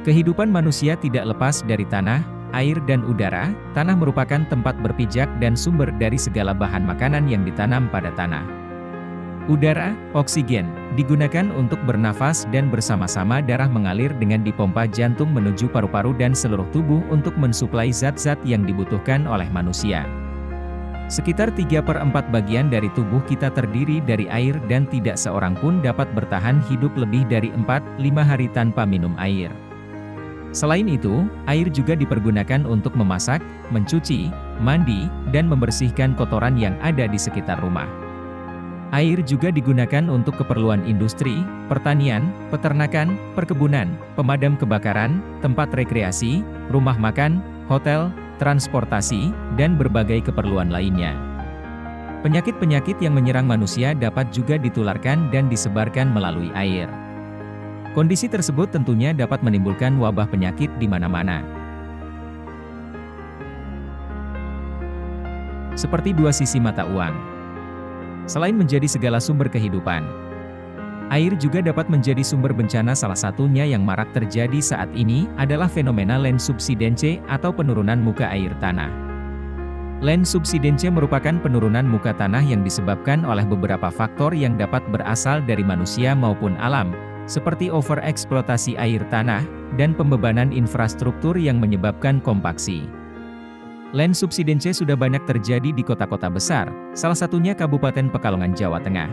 Kehidupan manusia tidak lepas dari tanah, air dan udara. Tanah merupakan tempat berpijak dan sumber dari segala bahan makanan yang ditanam pada tanah. Udara, oksigen, digunakan untuk bernafas dan bersama-sama darah mengalir dengan dipompa jantung menuju paru-paru dan seluruh tubuh untuk mensuplai zat-zat yang dibutuhkan oleh manusia. Sekitar 3/4 bagian dari tubuh kita terdiri dari air dan tidak seorang pun dapat bertahan hidup lebih dari 4-5 hari tanpa minum air. Selain itu, air juga dipergunakan untuk memasak, mencuci, mandi, dan membersihkan kotoran yang ada di sekitar rumah. Air juga digunakan untuk keperluan industri, pertanian, peternakan, perkebunan, pemadam kebakaran, tempat rekreasi, rumah makan, hotel, transportasi, dan berbagai keperluan lainnya. Penyakit-penyakit yang menyerang manusia dapat juga ditularkan dan disebarkan melalui air. Kondisi tersebut tentunya dapat menimbulkan wabah penyakit di mana-mana. Seperti dua sisi mata uang. Selain menjadi segala sumber kehidupan, air juga dapat menjadi sumber bencana. Salah satunya yang marak terjadi saat ini adalah fenomena land subsidence atau penurunan muka air tanah. Land subsidence merupakan penurunan muka tanah yang disebabkan oleh beberapa faktor yang dapat berasal dari manusia maupun alam, seperti overeksploitasi air tanah, dan pembebanan infrastruktur yang menyebabkan kompaksi. Land subsidence sudah banyak terjadi di kota-kota besar, salah satunya Kabupaten Pekalongan, Jawa Tengah.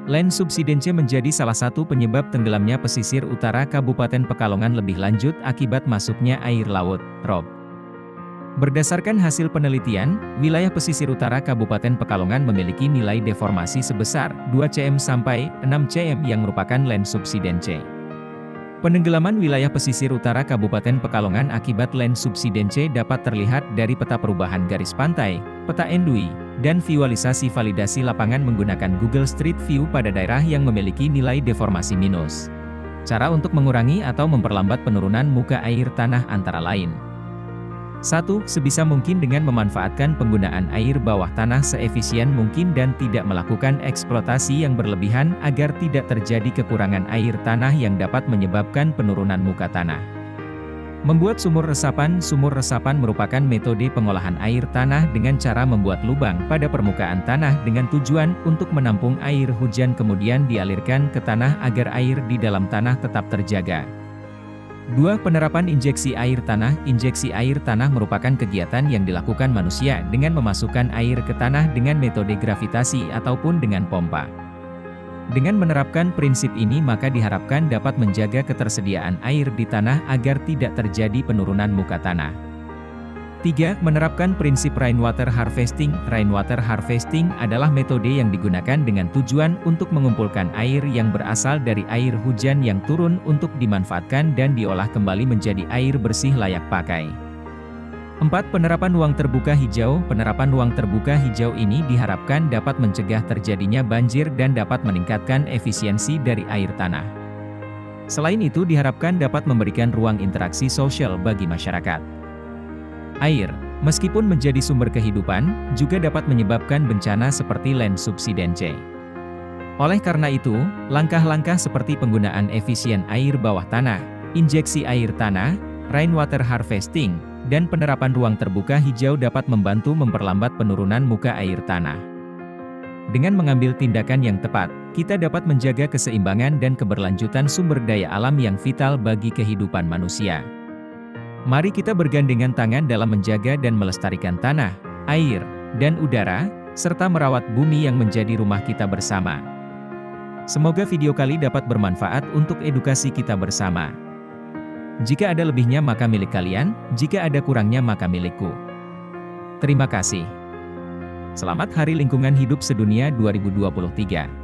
Land subsidence menjadi salah satu penyebab tenggelamnya pesisir utara Kabupaten Pekalongan lebih lanjut akibat masuknya air laut, rob. Berdasarkan hasil penelitian, wilayah pesisir utara Kabupaten Pekalongan memiliki nilai deformasi sebesar 2 cm sampai 6 cm yang merupakan land subsidence. Penenggelaman wilayah pesisir utara Kabupaten Pekalongan akibat land subsidence dapat terlihat dari peta perubahan garis pantai, peta Endui, dan visualisasi validasi lapangan menggunakan Google Street View pada daerah yang memiliki nilai deformasi minus. Cara untuk mengurangi atau memperlambat penurunan muka air tanah antara lain. 1. Sebisa mungkin dengan memanfaatkan penggunaan air bawah tanah seefisien mungkin dan tidak melakukan eksploitasi yang berlebihan agar tidak terjadi kekurangan air tanah yang dapat menyebabkan penurunan muka tanah. Membuat sumur resapan. Sumur resapan merupakan metode pengolahan air tanah dengan cara membuat lubang pada permukaan tanah dengan tujuan untuk menampung air hujan kemudian dialirkan ke tanah agar air di dalam tanah tetap terjaga. 2. Penerapan injeksi air tanah. Injeksi air tanah merupakan kegiatan yang dilakukan manusia dengan memasukkan air ke tanah dengan metode gravitasi ataupun dengan pompa. Dengan menerapkan prinsip ini maka diharapkan dapat menjaga ketersediaan air di tanah agar tidak terjadi penurunan muka tanah. 3. Menerapkan prinsip rainwater harvesting. Rainwater harvesting adalah metode yang digunakan dengan tujuan untuk mengumpulkan air yang berasal dari air hujan yang turun untuk dimanfaatkan dan diolah kembali menjadi air bersih layak pakai. 4. Penerapan ruang terbuka hijau. Penerapan ruang terbuka hijau ini diharapkan dapat mencegah terjadinya banjir dan dapat meningkatkan efisiensi dari air tanah. Selain itu diharapkan dapat memberikan ruang interaksi sosial bagi masyarakat. Air, meskipun menjadi sumber kehidupan, juga dapat menyebabkan bencana seperti land subsidence. Oleh karena itu, langkah-langkah seperti penggunaan efisien air bawah tanah, injeksi air tanah, rainwater harvesting, dan penerapan ruang terbuka hijau dapat membantu memperlambat penurunan muka air tanah. Dengan mengambil tindakan yang tepat, kita dapat menjaga keseimbangan dan keberlanjutan sumber daya alam yang vital bagi kehidupan manusia. Mari kita bergandengan tangan dalam menjaga dan melestarikan tanah, air, dan udara, serta merawat bumi yang menjadi rumah kita bersama. Semoga video kali dapat bermanfaat untuk edukasi kita bersama. Jika ada lebihnya maka milik kalian, jika ada kurangnya maka milikku. Terima kasih. Selamat Hari Lingkungan Hidup Sedunia 2023.